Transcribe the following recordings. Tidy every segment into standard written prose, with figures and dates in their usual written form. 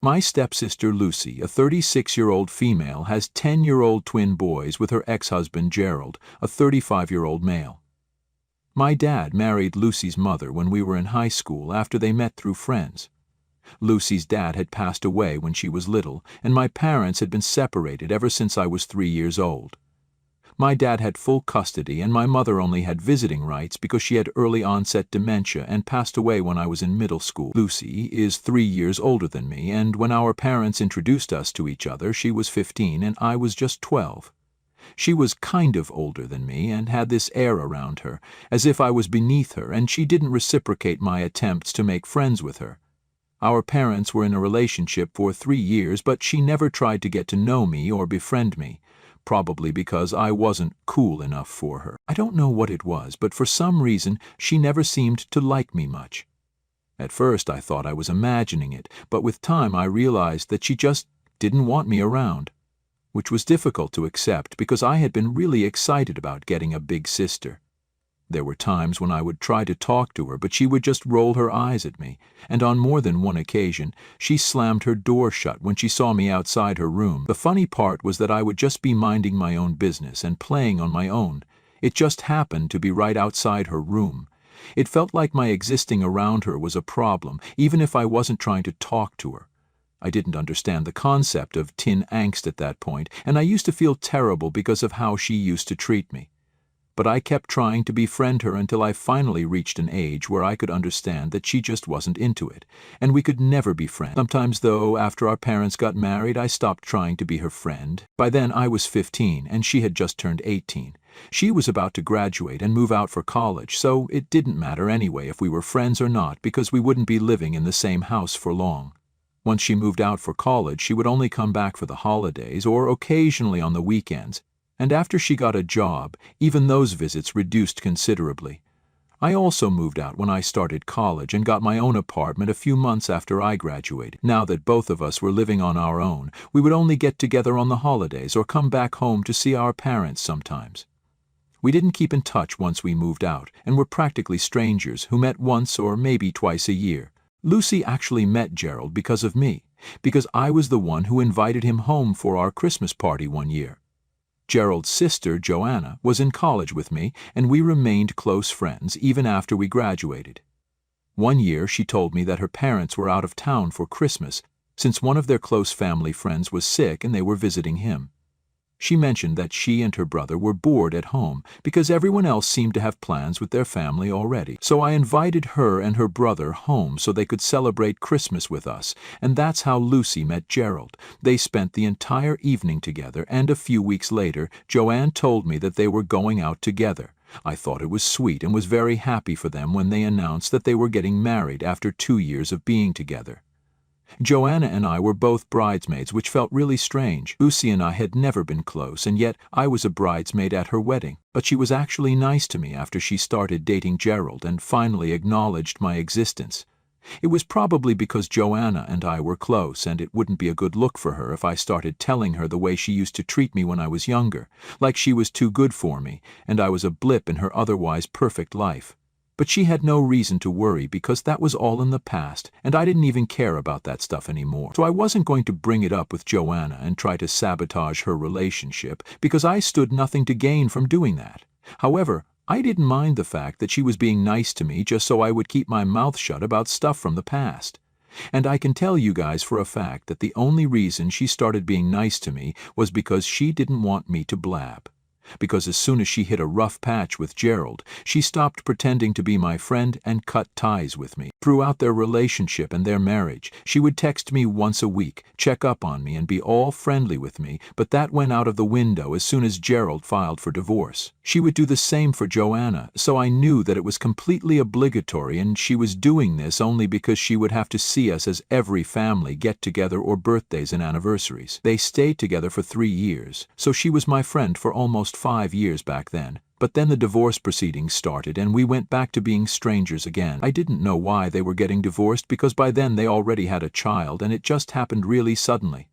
My stepsister Lucy, a 36-year-old female, has 10-year-old twin boys with her ex-husband Gerald, a 35-year-old male. My dad married Lucy's mother when we were in high school after they met through friends. Lucy's dad had passed away when she was little, and my parents had been separated ever since I was 3 years old. My dad had full custody and my mother only had visiting rights because she had early onset dementia and passed away when I was in middle school. Lucy is 3 years older than me, and when our parents introduced us to each other, she was 15 and I was just 12. She was kind of older than me and had this air around her, as if I was beneath her, and she didn't reciprocate my attempts to make friends with her. Our parents were in a relationship for 3 years, but she never tried to get to know me or befriend me, probably because I wasn't cool enough for her. I don't know what it was, but for some reason she never seemed to like me much. At first I thought I was imagining it, but with time I realized that she just didn't want me around, which was difficult to accept because I had been really excited about getting a big sister. There were times when I would try to talk to her, but she would just roll her eyes at me, and on more than one occasion, she slammed her door shut when she saw me outside her room. The funny part was that I would just be minding my own business and playing on my own. It just happened to be right outside her room. It felt like my existing around her was a problem, even if I wasn't trying to talk to her. I didn't understand the concept of teen angst at that point, and I used to feel terrible because of how she used to treat me. But I kept trying to befriend her until I finally reached an age where I could understand that she just wasn't into it, and we could never be friends. Sometimes, though, after our parents got married, I stopped trying to be her friend. By then I was 15, and she had just turned 18. She was about to graduate and move out for college, so it didn't matter anyway if we were friends or not because we wouldn't be living in the same house for long. Once she moved out for college, she would only come back for the holidays or occasionally on the weekends, and after she got a job, even those visits reduced considerably. I also moved out when I started college and got my own apartment a few months after I graduated. Now that both of us were living on our own, we would only get together on the holidays or come back home to see our parents sometimes. We didn't keep in touch once we moved out, and were practically strangers who met once or maybe twice a year. Lucy actually met Gerald because of me, because I was the one who invited him home for our Christmas party one year. Gerald's sister, Joanna, was in college with me, and we remained close friends even after we graduated. One year she told me that her parents were out of town for Christmas, since one of their close family friends was sick and they were visiting him. She mentioned that she and her brother were bored at home because everyone else seemed to have plans with their family already. So I invited her and her brother home so they could celebrate Christmas with us, and that's how Lucy met Gerald. They spent the entire evening together, and a few weeks later, Joanne told me that they were going out together. I thought it was sweet and was very happy for them when they announced that they were getting married after 2 years of being together. Joanna and I were both bridesmaids, which felt really strange. Lucy and I had never been close, and yet I was a bridesmaid at her wedding. But she was actually nice to me after she started dating Gerald and finally acknowledged my existence. It was probably because Joanna and I were close, and it wouldn't be a good look for her if I started telling her the way she used to treat me when I was younger, like she was too good for me, and I was a blip in her otherwise perfect life. But she had no reason to worry because that was all in the past, and I didn't even care about that stuff anymore. So I wasn't going to bring it up with Joanna and try to sabotage her relationship because I stood nothing to gain from doing that. However, I didn't mind the fact that she was being nice to me just so I would keep my mouth shut about stuff from the past. And I can tell you guys for a fact that the only reason she started being nice to me was because she didn't want me to blab. Because as soon as she hit a rough patch with Gerald, she stopped pretending to be my friend and cut ties with me. Throughout their relationship and their marriage, she would text me once a week, check up on me, and be all friendly with me, but that went out of the window as soon as Gerald filed for divorce. She would do the same for Joanna, so I knew that it was completely obligatory, and she was doing this only because she would have to see us as every family get together or birthdays and anniversaries. They stayed together for 3 years, so she was my friend for almost 5 years back then. But then the divorce proceedings started and we went back to being strangers again. I didn't know why they were getting divorced because by then they already had a child and it just happened really suddenly.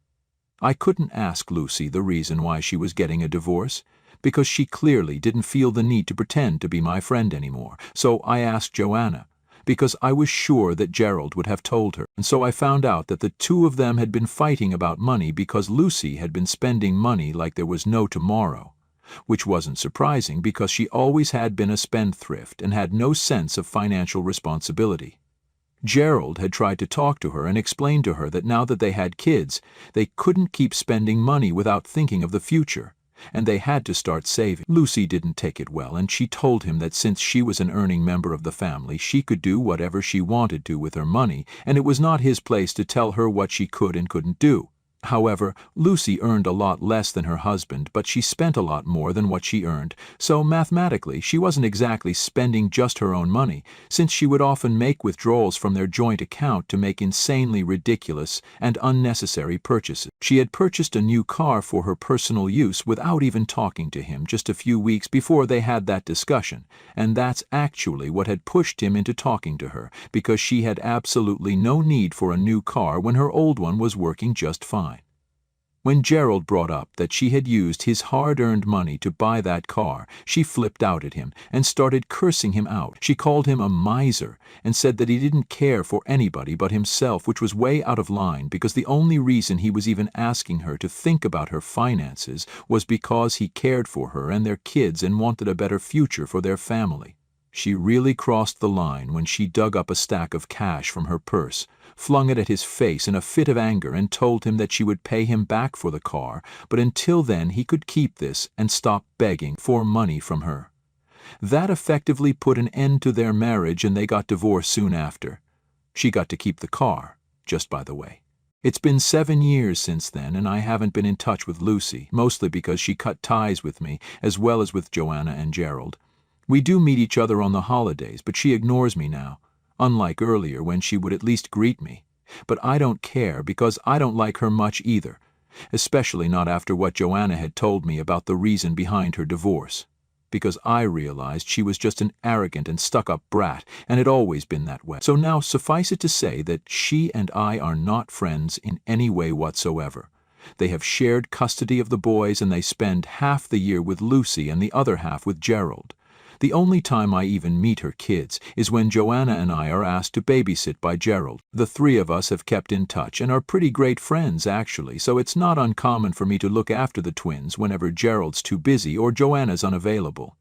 I couldn't ask Lucy the reason why she was getting a divorce because she clearly didn't feel the need to pretend to be my friend anymore. So I asked Joanna, because I was sure that Gerald would have told her. And so I found out that the two of them had been fighting about money because Lucy had been spending money like there was no tomorrow, which wasn't surprising because she always had been a spendthrift and had no sense of financial responsibility. Gerald had tried to talk to her and explain to her that now that they had kids, they couldn't keep spending money without thinking of the future, and they had to start saving. Lucy didn't take it well, and she told him that since she was an earning member of the family, she could do whatever she wanted to with her money, and it was not his place to tell her what she could and couldn't do. However, Lucy earned a lot less than her husband, but she spent a lot more than what she earned, so mathematically she wasn't exactly spending just her own money, since she would often make withdrawals from their joint account to make insanely ridiculous and unnecessary purchases. She had purchased a new car for her personal use without even talking to him just a few weeks before they had that discussion, and that's actually what had pushed him into talking to her, because she had absolutely no need for a new car when her old one was working just fine. When Gerald brought up that she had used his hard-earned money to buy that car, she flipped out at him and started cursing him out. She called him a miser and said that he didn't care for anybody but himself, which was way out of line because the only reason he was even asking her to think about her finances was because he cared for her and their kids and wanted a better future for their family. She really crossed the line when she dug up a stack of cash from her purse, flung it at his face in a fit of anger, and told him that she would pay him back for the car, but until then he could keep this and stop begging for money from her. That effectively put an end to their marriage, and they got divorced soon after. She got to keep the car, just by the way. It's been 7 years since then, and I haven't been in touch with Lucy, mostly because she cut ties with me, as well as with Joanna and Gerald. We do meet each other on the holidays, but she ignores me now, unlike earlier when she would at least greet me. But I don't care because I don't like her much either, especially not after what Joanna had told me about the reason behind her divorce, because I realized she was just an arrogant and stuck-up brat and had always been that way. So now suffice it to say that she and I are not friends in any way whatsoever. They have shared custody of the boys, and they spend half the year with Lucy and the other half with Gerald. The only time I even meet her kids is when Joanna and I are asked to babysit by Gerald. The three of us have kept in touch and are pretty great friends, actually, so it's not uncommon for me to look after the twins whenever Gerald's too busy or Joanna's unavailable.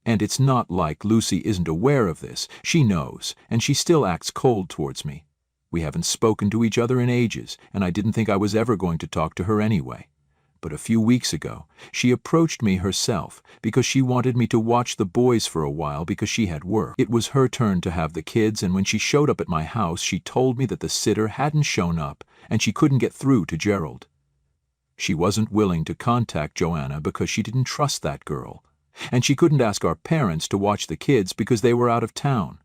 And it's not like Lucy isn't aware of this. She knows, and she still acts cold towards me. We haven't spoken to each other in ages, and I didn't think I was ever going to talk to her anyway. But a few weeks ago, she approached me herself because she wanted me to watch the boys for a while because she had work. It was her turn to have the kids, and when she showed up at my house, she told me that the sitter hadn't shown up and she couldn't get through to Gerald. She wasn't willing to contact Joanna because she didn't trust that girl, and she couldn't ask our parents to watch the kids because they were out of town,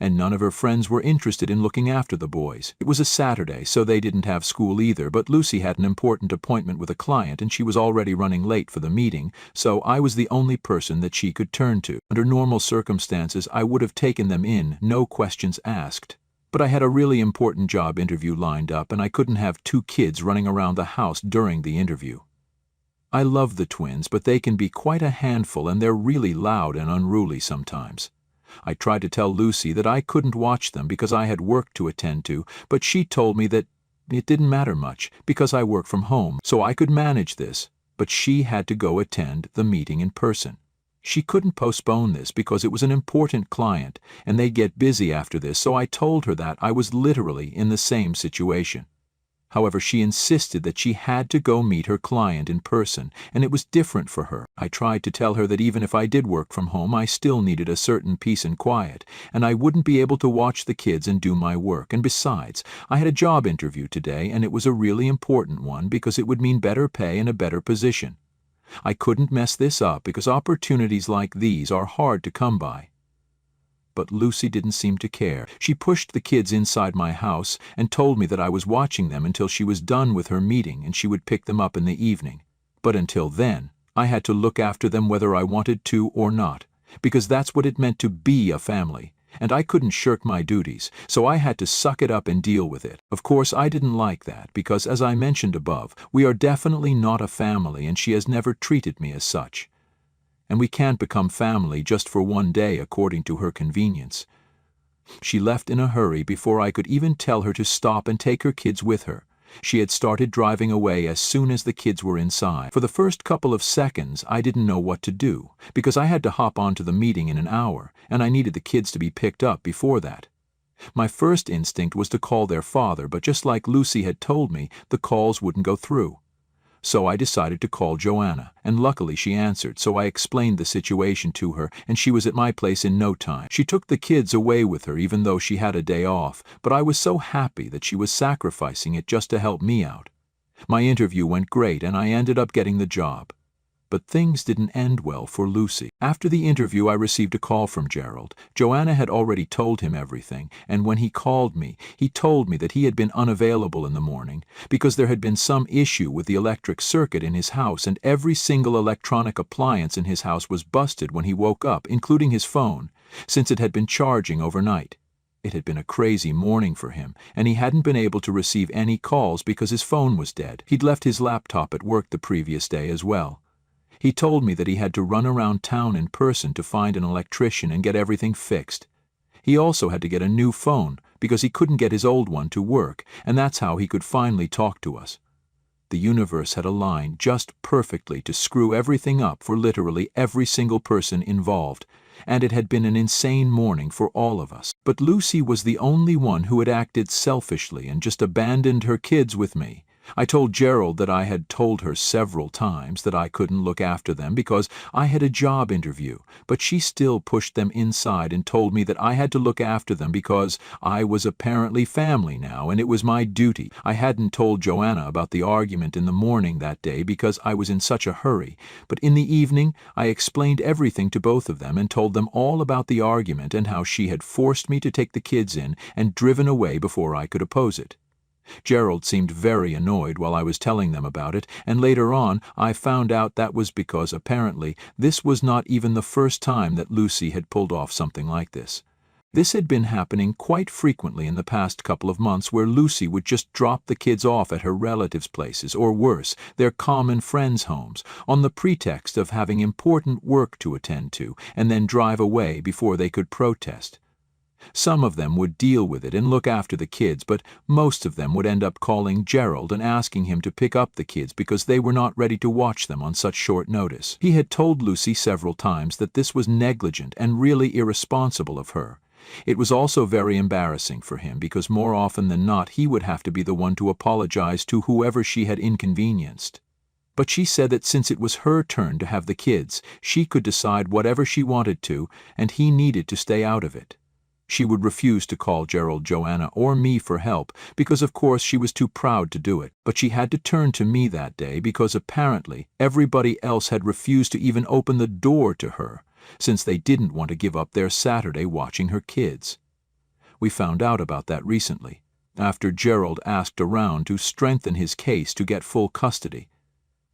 and none of her friends were interested in looking after the boys. It was a Saturday, so they didn't have school either, but Lucy had an important appointment with a client and she was already running late for the meeting, so I was the only person that she could turn to. Under normal circumstances, I would have taken them in, no questions asked. But I had a really important job interview lined up, and I couldn't have two kids running around the house during the interview. I love the twins, but they can be quite a handful, and they're really loud and unruly sometimes. I tried to tell Lucy that I couldn't watch them because I had work to attend to, but she told me that it didn't matter much because I work from home, so I could manage this, but she had to go attend the meeting in person. She couldn't postpone this because it was an important client, and they'd get busy after this, so I told her that I was literally in the same situation. However, she insisted that she had to go meet her client in person, and it was different for her. I tried to tell her that even if I did work from home, I still needed a certain peace and quiet, and I wouldn't be able to watch the kids and do my work. And besides, I had a job interview today, and it was a really important one because it would mean better pay and a better position. I couldn't mess this up because opportunities like these are hard to come by. But Lucy didn't seem to care. She pushed the kids inside my house and told me that I was watching them until she was done with her meeting and she would pick them up in the evening. But until then, I had to look after them whether I wanted to or not, because that's what it meant to be a family, and I couldn't shirk my duties, so I had to suck it up and deal with it. Of course, I didn't like that because, as I mentioned above, we are definitely not a family and she has never treated me as such. And we can't become family just for one day according to her convenience. She left in a hurry before I could even tell her to stop and take her kids with her. She had started driving away as soon as the kids were inside. For the first couple of seconds, I didn't know what to do, because I had to hop onto the meeting in an hour, and I needed the kids to be picked up before that. My first instinct was to call their father, but just like Lucy had told me, the calls wouldn't go through. So I decided to call Joanna, and luckily she answered, so I explained the situation to her, and she was at my place in no time. She took the kids away with her even though she had a day off, but I was so happy that she was sacrificing it just to help me out. My interview went great and I ended up getting the job. But things didn't end well for Lucy. After the interview, I received a call from Gerald. Joanna had already told him everything, and when he called me, he told me that he had been unavailable in the morning because there had been some issue with the electric circuit in his house, and every single electronic appliance in his house was busted when he woke up, including his phone, since it had been charging overnight. It had been a crazy morning for him, and he hadn't been able to receive any calls because his phone was dead. He'd left his laptop at work the previous day as well. He told me that he had to run around town in person to find an electrician and get everything fixed. He also had to get a new phone because he couldn't get his old one to work, and that's how he could finally talk to us. The universe had aligned just perfectly to screw everything up for literally every single person involved, and it had been an insane morning for all of us. But Lucy was the only one who had acted selfishly and just abandoned her kids with me. I told Gerald that I had told her several times that I couldn't look after them because I had a job interview, but she still pushed them inside and told me that I had to look after them because I was apparently family now and it was my duty. I hadn't told Joanna about the argument in the morning that day because I was in such a hurry, but in the evening I explained everything to both of them and told them all about the argument and how she had forced me to take the kids in and driven away before I could oppose it. Gerald seemed very annoyed while I was telling them about it, and later on I found out that was because apparently this was not even the first time that Lucy had pulled off something like this. This had been happening quite frequently in the past couple of months, where Lucy would just drop the kids off at her relatives' places, or worse, their common friends' homes, on the pretext of having important work to attend to, and then drive away before they could protest. Some of them would deal with it and look after the kids, but most of them would end up calling Gerald and asking him to pick up the kids because they were not ready to watch them on such short notice. He had told Lucy several times that this was negligent and really irresponsible of her. It was also very embarrassing for him because more often than not he would have to be the one to apologize to whoever she had inconvenienced. But she said that since it was her turn to have the kids, she could decide whatever she wanted to, and he needed to stay out of it. She would refuse to call Gerald, Joanna, or me for help because of course she was too proud to do it, but she had to turn to me that day because apparently everybody else had refused to even open the door to her, since they didn't want to give up their Saturday watching her kids. We found out about that recently, after Gerald asked around to strengthen his case to get full custody.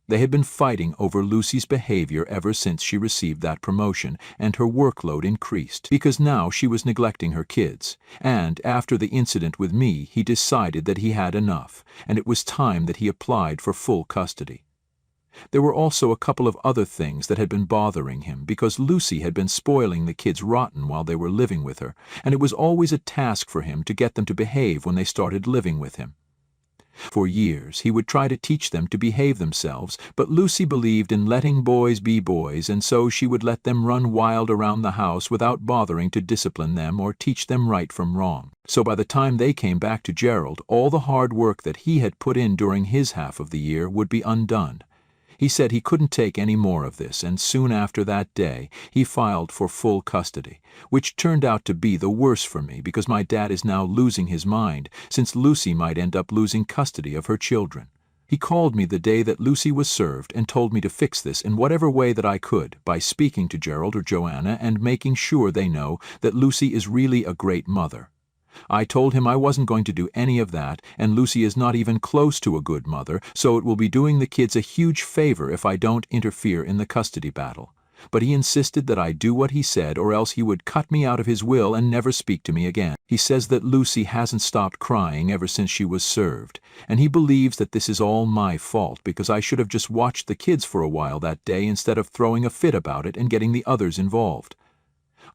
They had been fighting over Lucy's behavior ever since she received that promotion, and her workload increased because now she was neglecting her kids. And after the incident with me, he decided that he had enough, and it was time that he applied for full custody. There were also a couple of other things that had been bothering him because Lucy had been spoiling the kids rotten while they were living with her, and it was always a task for him to get them to behave when they started living with him. For years he would try to teach them to behave themselves, but Lucy believed in letting boys be boys, and so she would let them run wild around the house without bothering to discipline them or teach them right from wrong. So by the time they came back to Gerald, all the hard work that he had put in during his half of the year would be undone. He said he couldn't take any more of this, and soon after that day he filed for full custody, which turned out to be the worse for me because my dad is now losing his mind, since Lucy might end up losing custody of her children. He called me the day that Lucy was served and told me to fix this in whatever way that I could, by speaking to Gerald or Joanna and making sure they know that Lucy is really a great mother. I told him I wasn't going to do any of that, and Lucy is not even close to a good mother, so it will be doing the kids a huge favor if I don't interfere in the custody battle. But he insisted that I do what he said, or else he would cut me out of his will and never speak to me again. He says that Lucy hasn't stopped crying ever since she was served, and he believes that this is all my fault because I should have just watched the kids for a while that day instead of throwing a fit about it and getting the others involved.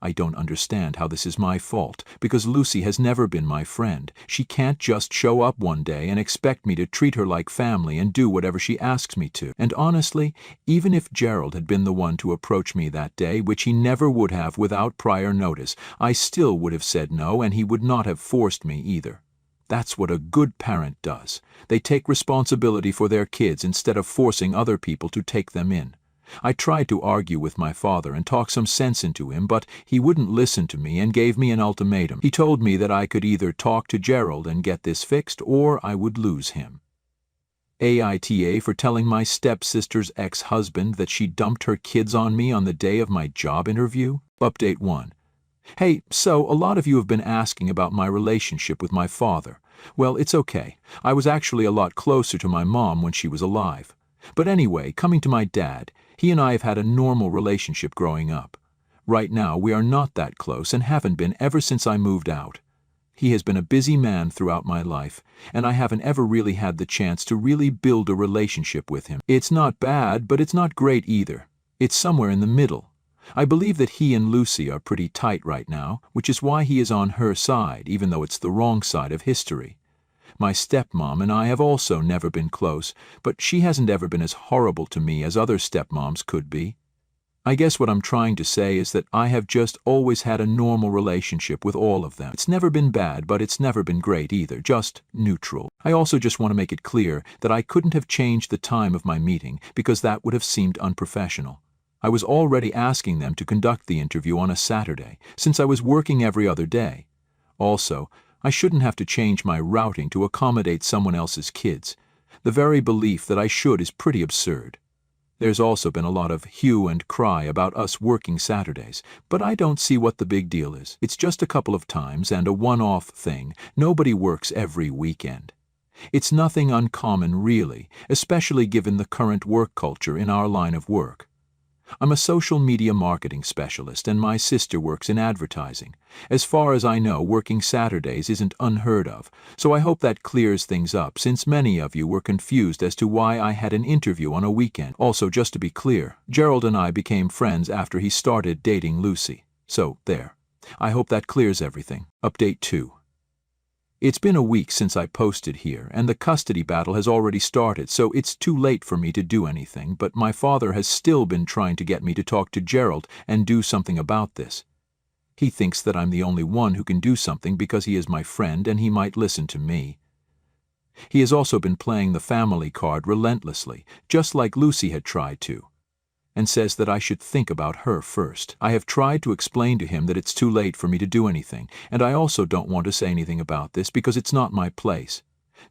I don't understand how this is my fault, because Lucy has never been my friend. She can't just show up one day and expect me to treat her like family and do whatever she asks me to. And honestly, even if Gerald had been the one to approach me that day, which he never would have without prior notice, I still would have said no, and he would not have forced me either. That's what a good parent does. They take responsibility for their kids instead of forcing other people to take them in. I tried to argue with my father and talk some sense into him, but he wouldn't listen to me and gave me an ultimatum. He told me that I could either talk to Gerald and get this fixed, or I would lose him. AITA for telling my stepsister's ex-husband that she dumped her kids on me on the day of my job interview. Update 1. Hey, so a lot of you have been asking about my relationship with my father. Well, it's okay. I was actually a lot closer to my mom when she was alive. But anyway, coming to my dad, he and I have had a normal relationship growing up. Right now, we are not that close and haven't been ever since I moved out. He has been a busy man throughout my life, and I haven't ever really had the chance to really build a relationship with him. It's not bad, but it's not great either. It's somewhere in the middle. I believe that he and Lucy are pretty tight right now, which is why he is on her side, even though it's the wrong side of history. My stepmom and I have also never been close, but she hasn't ever been as horrible to me as other stepmoms could be. I guess what I'm trying to say is that I have just always had a normal relationship with all of them. It's never been bad, but it's never been great either, just neutral. I also just want to make it clear that I couldn't have changed the time of my meeting because that would have seemed unprofessional. I was already asking them to conduct the interview on a Saturday, since I was working every other day. Also, I shouldn't have to change my routing to accommodate someone else's kids. The very belief that I should is pretty absurd. There's also been a lot of hue and cry about us working Saturdays, but I don't see what the big deal is. It's just a couple of times and a one-off thing. Nobody works every weekend. It's nothing uncommon really, especially given the current work culture in our line of work. I'm a social media marketing specialist, and my sister works in advertising. As far as I know, working Saturdays isn't unheard of, so I hope that clears things up, since many of you were confused as to why I had an interview on a weekend. Also, just to be clear, Gerald and I became friends after he started dating Lucy. So, there. I hope that clears everything. Update 2. It's been a week since I posted here, and the custody battle has already started, so it's too late for me to do anything, but my father has still been trying to get me to talk to Gerald and do something about this. He thinks that I'm the only one who can do something because he is my friend and he might listen to me. He has also been playing the family card relentlessly, just like Lucy had tried to, and says that I should think about her first. I have tried to explain to him that it's too late for me to do anything, and I also don't want to say anything about this because it's not my place.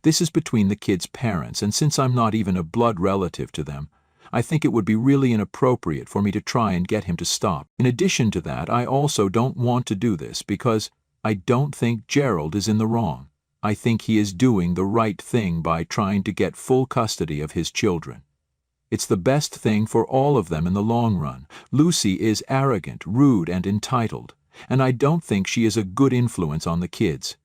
This is between the kids' parents, and since I'm not even a blood relative to them, I think it would be really inappropriate for me to try and get him to stop. In addition to that, I also don't want to do this because I don't think Gerald is in the wrong. I think he is doing the right thing by trying to get full custody of his children. It's the best thing for all of them in the long run. Lucy is arrogant, rude, and entitled, and I don't think she is a good influence on the kids.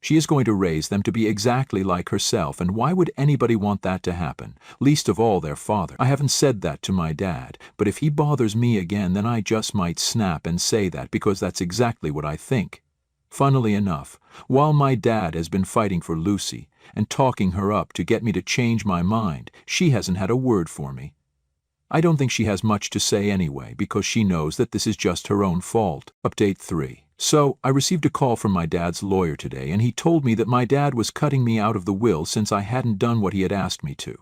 She is going to raise them to be exactly like herself, and why would anybody want that to happen? Least of all their father. I haven't said that to my dad, but if he bothers me again, then I just might snap and say that because that's exactly what I think. Funnily enough, while my dad has been fighting for Lucy and talking her up to get me to change my mind, she hasn't had a word for me. I don't think she has much to say anyway, because she knows that this is just her own fault. Update 3. So, I received a call from my dad's lawyer today, and he told me that my dad was cutting me out of the will since I hadn't done what he had asked me to.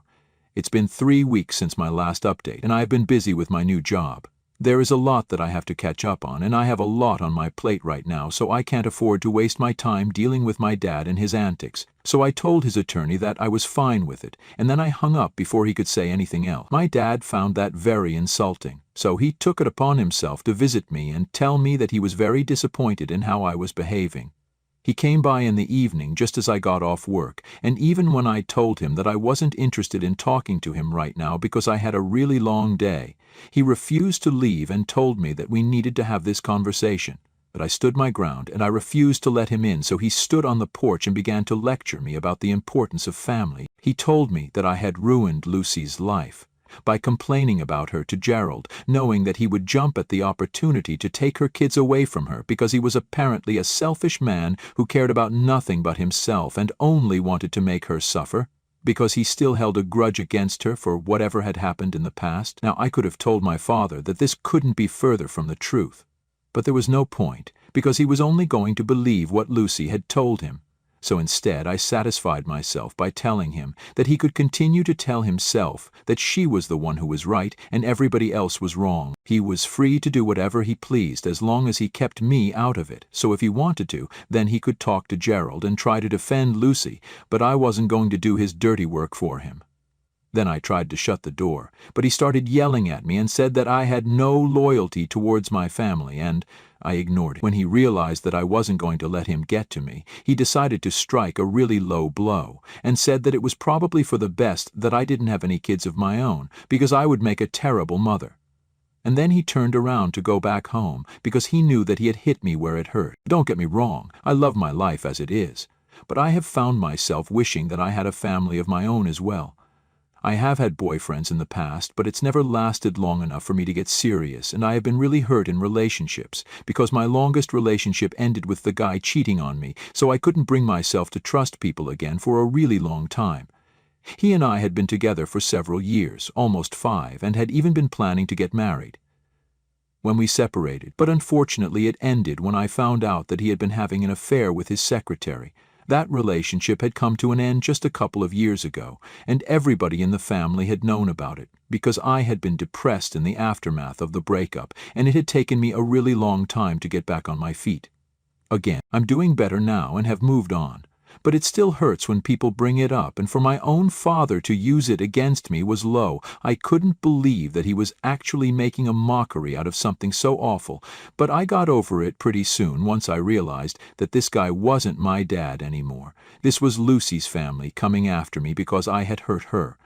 It's been 3 weeks since my last update, and I have been busy with my new job. There is a lot that I have to catch up on, and I have a lot on my plate right now, so I can't afford to waste my time dealing with my dad and his antics. So I told his attorney that I was fine with it, and then I hung up before he could say anything else. My dad found that very insulting, so he took it upon himself to visit me and tell me that he was very disappointed in how I was behaving. He came by in the evening just as I got off work, and even when I told him that I wasn't interested in talking to him right now because I had a really long day, he refused to leave and told me that we needed to have this conversation. But I stood my ground, and I refused to let him in, so he stood on the porch and began to lecture me about the importance of family. He told me that I had ruined Lucy's life, by complaining about her to Gerald, knowing that he would jump at the opportunity to take her kids away from her because he was apparently a selfish man who cared about nothing but himself and only wanted to make her suffer, because he still held a grudge against her for whatever had happened in the past. Now, I could have told my father that this couldn't be further from the truth, but there was no point, because he was only going to believe what Lucy had told him. So instead, I satisfied myself by telling him that he could continue to tell himself that she was the one who was right and everybody else was wrong. He was free to do whatever he pleased as long as he kept me out of it. So if he wanted to, then he could talk to Gerald and try to defend Lucy, but I wasn't going to do his dirty work for him. Then I tried to shut the door, but he started yelling at me and said that I had no loyalty towards my family, and I ignored it. When he realized that I wasn't going to let him get to me, he decided to strike a really low blow, and said that it was probably for the best that I didn't have any kids of my own, because I would make a terrible mother. And then he turned around to go back home, because he knew that he had hit me where it hurt. Don't get me wrong, I love my life as it is, but I have found myself wishing that I had a family of my own as well. I have had boyfriends in the past, but it's never lasted long enough for me to get serious, and I have been really hurt in relationships, because my longest relationship ended with the guy cheating on me, so I couldn't bring myself to trust people again for a really long time. He and I had been together for several years, almost 5, and had even been planning to get married when we separated, but unfortunately it ended when I found out that he had been having an affair with his secretary. That relationship had come to an end just a couple of years ago, and everybody in the family had known about it, because I had been depressed in the aftermath of the breakup, and it had taken me a really long time to get back on my feet. Again, I'm doing better now and have moved on, but it still hurts when people bring it up, and for my own father to use it against me was low. I couldn't believe that he was actually making a mockery out of something so awful, but I got over it pretty soon once I realized that this guy wasn't my dad anymore. This was Lucy's family coming after me because I had hurt her.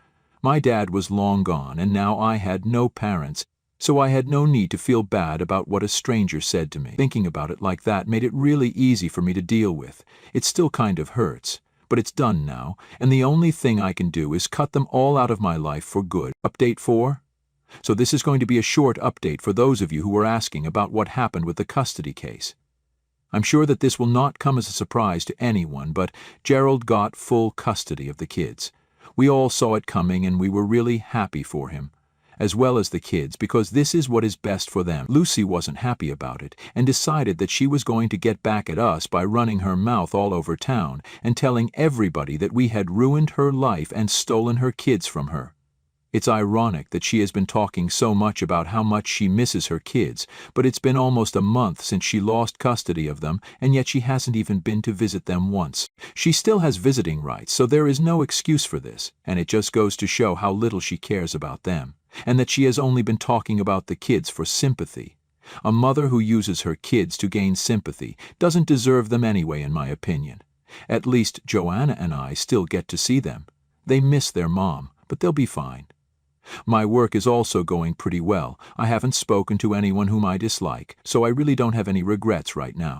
My dad was long gone, and now I had no parents, so I had no need to feel bad about what a stranger said to me. Thinking about it like that made it really easy for me to deal with. It still kind of hurts, but it's done now, and the only thing I can do is cut them all out of my life for good. Update 4? So this is going to be a short update for those of you who were asking about what happened with the custody case. I'm sure that this will not come as a surprise to anyone, but Gerald got full custody of the kids. We all saw it coming, and we were really happy for him, as well as the kids, because this is what is best for them. Lucy wasn't happy about it, and decided that she was going to get back at us by running her mouth all over town and telling everybody that we had ruined her life and stolen her kids from her. It's ironic that she has been talking so much about how much she misses her kids, but it's been almost a month since she lost custody of them, and yet she hasn't even been to visit them once. She still has visiting rights, so there is no excuse for this, and it just goes to show how little she cares about them, and that she has only been talking about the kids for sympathy. A mother who uses her kids to gain sympathy doesn't deserve them anyway, in my opinion. At least Joanna and I still get to see them. They miss their mom, but they'll be fine. My work is also going pretty well. I haven't spoken to anyone whom I dislike, so I really don't have any regrets right now.